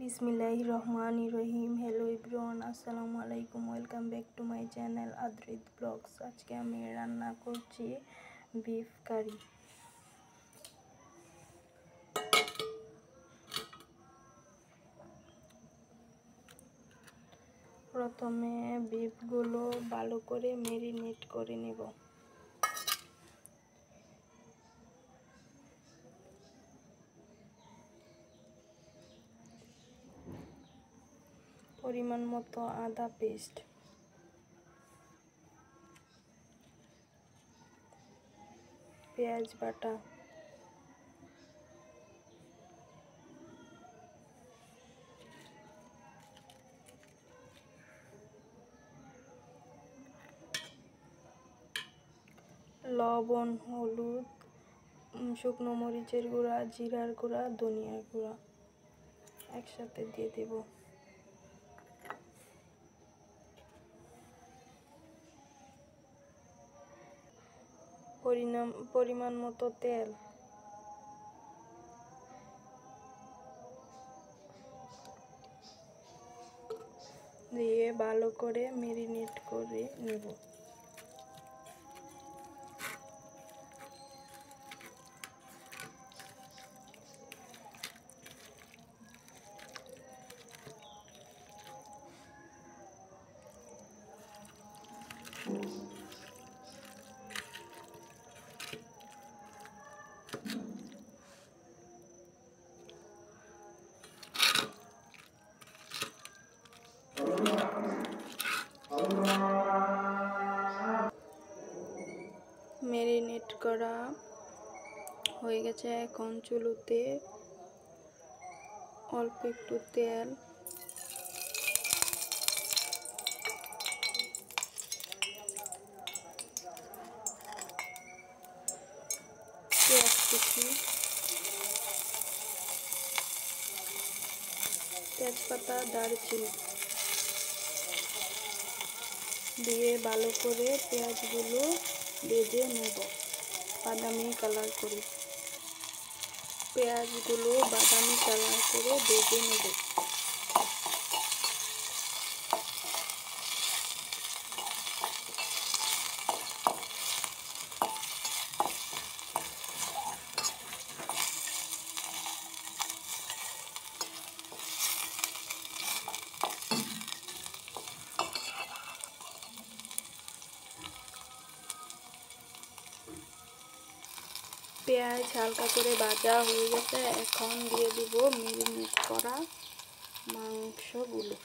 বিসমিল্লাহির রহমানির রহিম। Hello everyone, আসসালামু আলাইকুম। Welcome back to my channel Adrit vlogs. আজকে আমি রান্না করছি বিফ কারি। প্রথমে বিফগুলো ভালো করে ম্যারিনেট করে নেব। পরিমাণ মতো আদা পেস্ট, পেঁয়াজ বাটা, লবণ, হলুদ, শুকনো মরিচের গুঁড়া, জিরার গুঁড়া, ধনিয়ার গুঁড়া একসাথে দিয়ে দেব। পরিমাণ মতো তেল, দিয়ে ভালো করে ম্যারিনেট করে নেব। ম্যারিনেট করা হয়ে গেছে। এখন চুলোতে অল্প একটু তেল, পেঁয়াজ কুচি, তেজপাতা, দারুচিনি দিয়ে ভালো করে পেঁয়াজগুলো ভেজে নেব বাদামি কালার করে। পেঁয়াজগুলো বাদামি কালার করে ভেজে নেব। পেঁয়াজ হালকা করে ভাজা হয়ে গেছে। এখন দিয়ে দিব ম্যারিনেট করা মাংসগুলো,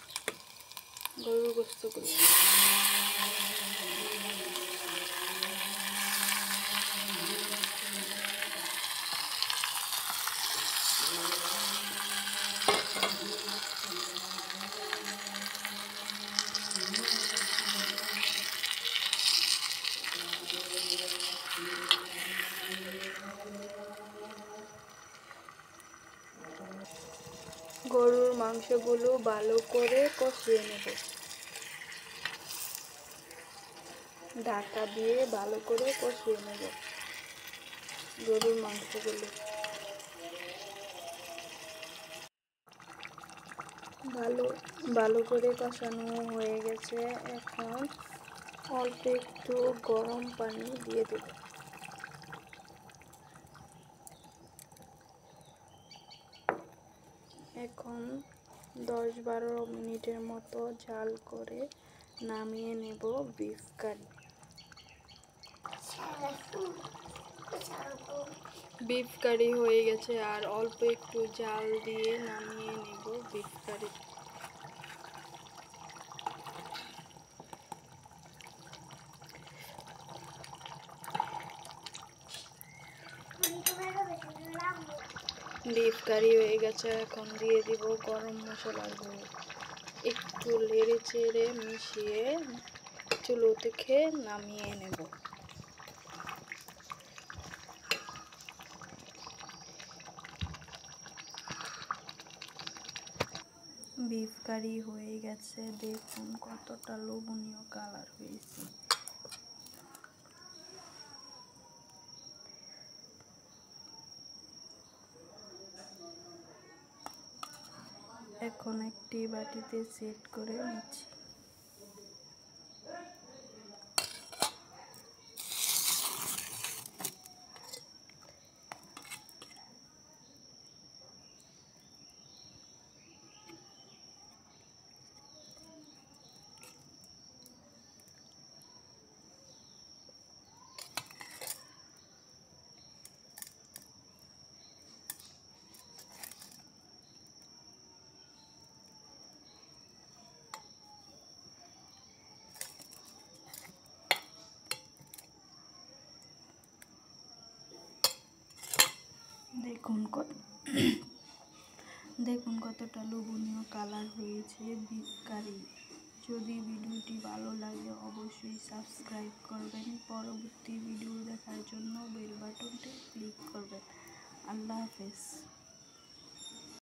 গরুর গোশতগুলো। গরুর মাংসগুলো ভালো করে কষিয়ে নেব। ঢাকা দিয়ে ভালো করে কষিয়ে নেব গরুর মাংসগুলো। ভালো করে কষানো হয়ে গেছে। এখন অল্প একটু গরম পানি দিয়ে দেব। এখন 10-12 মিনিটের মতো জাল করে নামিয়ে নেব বিফ কারি। বিফ কারি হয়ে গেছে, আর অল্প একটু জাল দিয়ে নামিয়ে নেব বিফ কারি। বিফ কারি হয়ে গেছে। এখন দিয়ে দিব গরম মশলার গুঁড়ো। একটু নেড়ে চেড়ে মিশিয়ে চুলো থেকে নামিয়ে নেব। বিফ কারি হয়ে গেছে। দেখুন কতটা লোভনীয় কালার হয়েছে। এখন একটি বাটিতে সেট করে নিচ্ছি। দেখুন কতটা লোভনীয় কালার হয়েছে বিফ কারি। যদি ভিডিওটি ভালো লাগে অবশ্যই সাবস্ক্রাইব করবেন। পরবর্তী ভিডিও দেখার জন্য বেল বাটনটি ক্লিক করবেন। আল্লাহ হাফেজ।